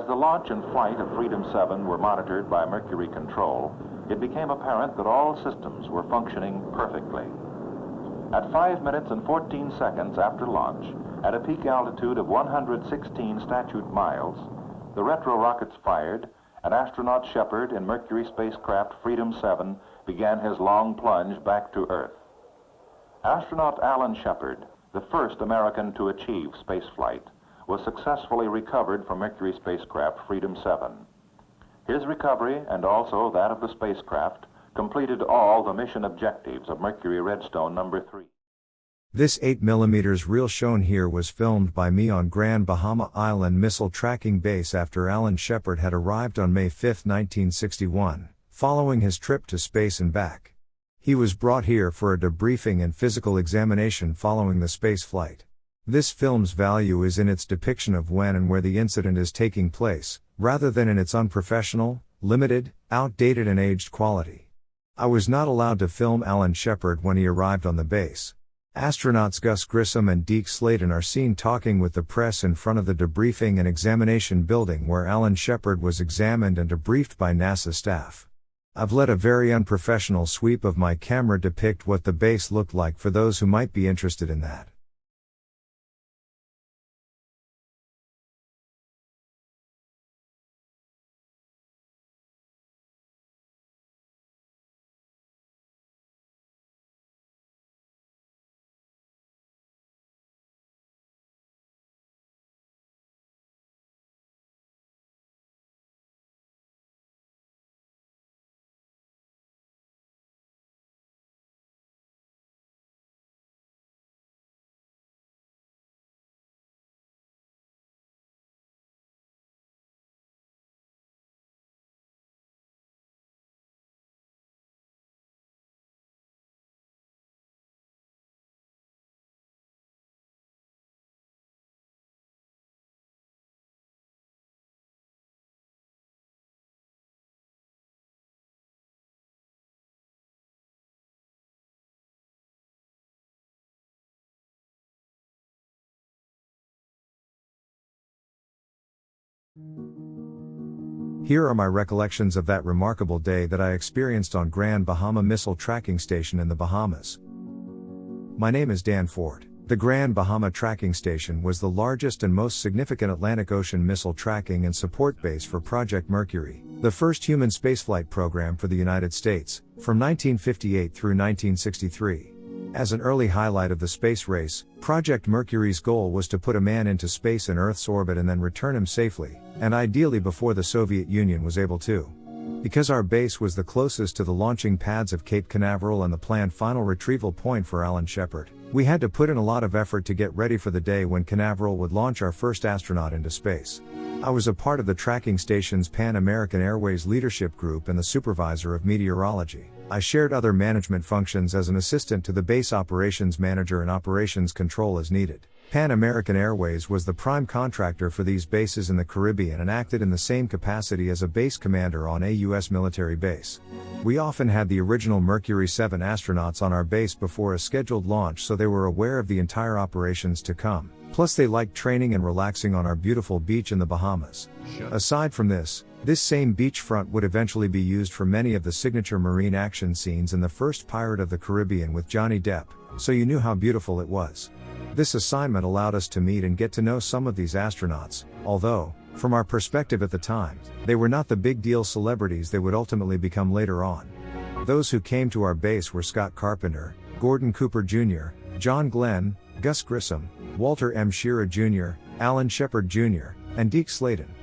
the launch and flight of Freedom 7 were monitored by Mercury Control, it became apparent that all systems were functioning perfectly. At 5 minutes and 14 seconds after launch, at a peak altitude of 116 statute miles, the retro rockets fired, and astronaut Shepard in Mercury spacecraft Freedom 7 began his long plunge back to Earth. Astronaut Alan Shepard, the first American to achieve spaceflight, was successfully recovered from Mercury spacecraft Freedom 7. His recovery, and also that of the spacecraft, completed all the mission objectives of Mercury Redstone number 3. This 8mm reel shown here was filmed by me on Grand Bahama Island Missile Tracking Base after Alan Shepard had arrived on May 5, 1961, following his trip to space and back. He was brought here for a debriefing and physical examination following the space flight. This film's value is in its depiction of when and where the incident is taking place, rather than in its unprofessional, limited, outdated and aged quality. I was not allowed to film Alan Shepard when he arrived on the base. Astronauts Gus Grissom and Deke Slayton are seen talking with the press in front of the debriefing and examination building where Alan Shepard was examined and debriefed by NASA staff. I've let a very unprofessional sweep of my camera depict what the base looked like for those who might be interested in that. Here are my recollections of that remarkable day that I experienced on Grand Bahama Missile Tracking Station in the Bahamas. My name is Dan Ford. The Grand Bahama Tracking Station was the largest and most significant Atlantic Ocean missile tracking and support base for Project Mercury, the first human spaceflight program for the United States, from 1958 through 1963. As an early highlight of the space race, Project Mercury's goal was to put a man into space in Earth's orbit and then return him safely, and ideally before the Soviet Union was able to. Because our base was the closest to the launching pads of Cape Canaveral and the planned final retrieval point for Alan Shepard, we had to put in a lot of effort to get ready for the day when Canaveral would launch our first astronaut into space. I was a part of the tracking station's Pan American Airways leadership group and the supervisor of meteorology. I shared other management functions as an assistant to the base operations manager and operations control as needed. Pan American Airways was the prime contractor for these bases in the Caribbean and acted in the same capacity as a base commander on a U.S. military base. We often had the original Mercury 7 astronauts on our base before a scheduled launch, so they were aware of the entire operations to come. Plus they liked training and relaxing on our beautiful beach in the Bahamas. Aside from this same beachfront would eventually be used for many of the signature marine action scenes in the first Pirate of the Caribbean with Johnny Depp, so you knew how beautiful it was. This assignment allowed us to meet and get to know some of these astronauts, although, from our perspective at the time, they were not the big deal celebrities they would ultimately become later on. Those who came to our base were Scott Carpenter, Gordon Cooper Jr., John Glenn, Gus Grissom, Walter M. Shearer Jr., Alan Shepard Jr., and Deke Slayton.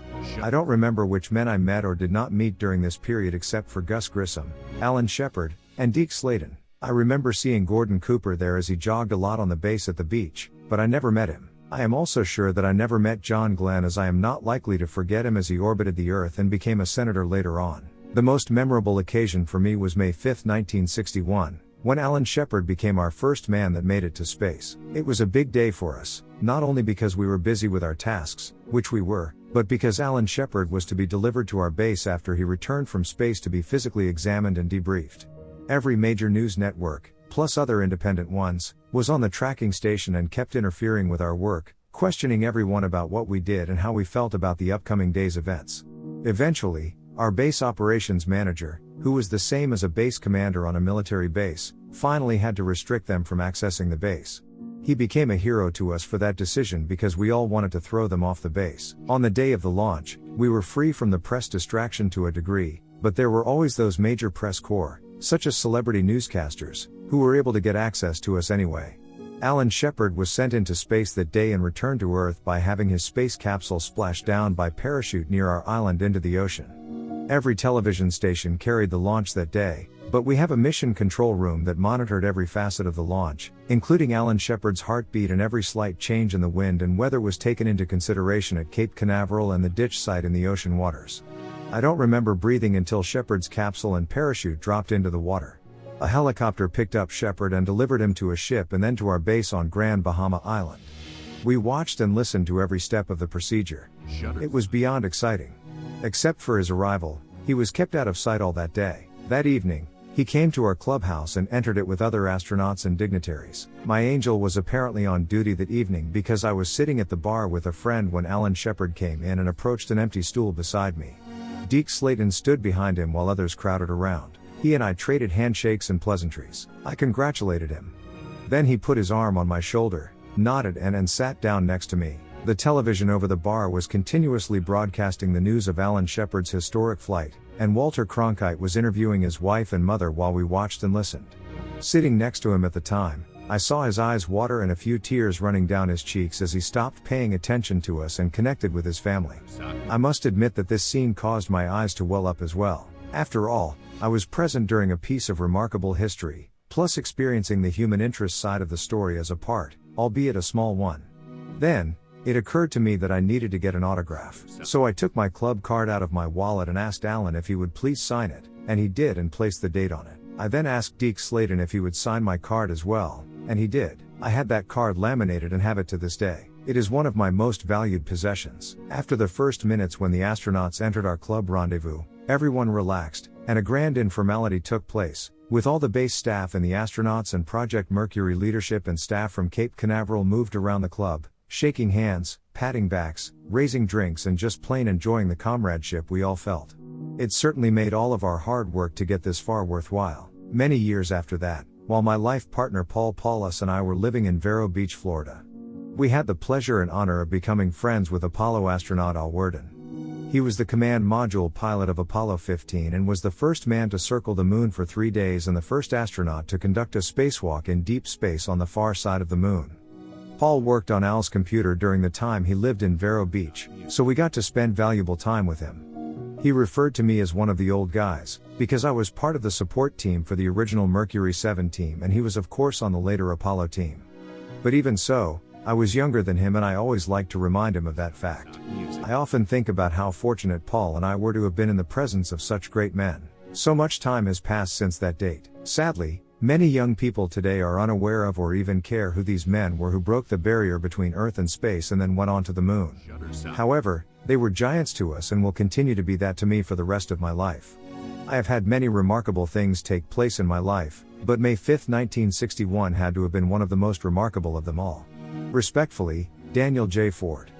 I don't remember which men I met or did not meet during this period except for Gus Grissom, Alan Shepard, and Deke Slayton. I remember seeing Gordon Cooper there as he jogged a lot on the base at the beach, but I never met him. I am also sure that I never met John Glenn, as I am not likely to forget him as he orbited the Earth and became a senator later on. The most memorable occasion for me was May 5, 1961, when Alan Shepard became our first man that made it to space. It was a big day for us, not only because we were busy with our tasks, which we were, but because Alan Shepard was to be delivered to our base after he returned from space to be physically examined and debriefed. Every major news network, plus other independent ones, was on the tracking station and kept interfering with our work, questioning everyone about what we did and how we felt about the upcoming day's events. Eventually, our base operations manager, who was the same as a base commander on a military base, finally had to restrict them from accessing the base. He became a hero to us for that decision because we all wanted to throw them off the base. On the day of the launch, we were free from the press distraction to a degree, but there were always those major press corps, such as celebrity newscasters, who were able to get access to us anyway. Alan Shepard was sent into space that day and returned to Earth by having his space capsule splash down by parachute near our island into the ocean. Every television station carried the launch that day, but we have a mission control room that monitored every facet of the launch, including Alan Shepard's heartbeat, and every slight change in the wind and weather was taken into consideration at Cape Canaveral and the ditch site in the ocean waters. I don't remember breathing until Shepard's capsule and parachute dropped into the water. A helicopter picked up Shepard and delivered him to a ship and then to our base on Grand Bahama Island. We watched and listened to every step of the procedure. It was beyond exciting. Except for his arrival, he was kept out of sight all that day. That evening, he came to our clubhouse and entered it with other astronauts and dignitaries. My angel was apparently on duty that evening because I was sitting at the bar with a friend when Alan Shepard came in and approached an empty stool beside me. Deke Slayton stood behind him while others crowded around. He and I traded handshakes and pleasantries. I congratulated him. Then he put his arm on my shoulder, nodded and sat down next to me. The television over the bar was continuously broadcasting the news of Alan Shepard's historic flight, and Walter Cronkite was interviewing his wife and mother while we watched and listened. Sitting next to him at the time, I saw his eyes water and a few tears running down his cheeks as he stopped paying attention to us and connected with his family. I must admit that this scene caused my eyes to well up as well. After all, I was present during a piece of remarkable history, plus experiencing the human interest side of the story as a part, albeit a small one. Then, it occurred to me that I needed to get an autograph. So I took my club card out of my wallet and asked Alan if he would please sign it, and he did and placed the date on it. I then asked Deke Slayton if he would sign my card as well, and he did. I had that card laminated and have it to this day. It is one of my most valued possessions. After the first minutes when the astronauts entered our club rendezvous, everyone relaxed, and a grand informality took place, with all the base staff and the astronauts and Project Mercury leadership and staff from Cape Canaveral moved around the club, shaking hands, patting backs, raising drinks and just plain enjoying the comradeship we all felt. It certainly made all of our hard work to get this far worthwhile. Many years after that, while my life partner Paul Paulus and I were living in Vero Beach, Florida, we had the pleasure and honor of becoming friends with Apollo astronaut Al Worden. He was the command module pilot of Apollo 15 and was the first man to circle the moon for 3 days and the first astronaut to conduct a spacewalk in deep space on the far side of the moon. Paul worked on Al's computer during the time he lived in Vero Beach, so we got to spend valuable time with him. He referred to me as one of the old guys, because I was part of the support team for the original Mercury 7 team and he was of course on the later Apollo team. But even so, I was younger than him and I always liked to remind him of that fact. I often think about how fortunate Paul and I were to have been in the presence of such great men. So much time has passed since that date. Sadly, many young people today are unaware of or even care who these men were who broke the barrier between Earth and space and then went on to the moon. However, they were giants to us and will continue to be that to me for the rest of my life. I have had many remarkable things take place in my life, but May 5, 1961 had to have been one of the most remarkable of them all. Respectfully, Daniel J. Ford.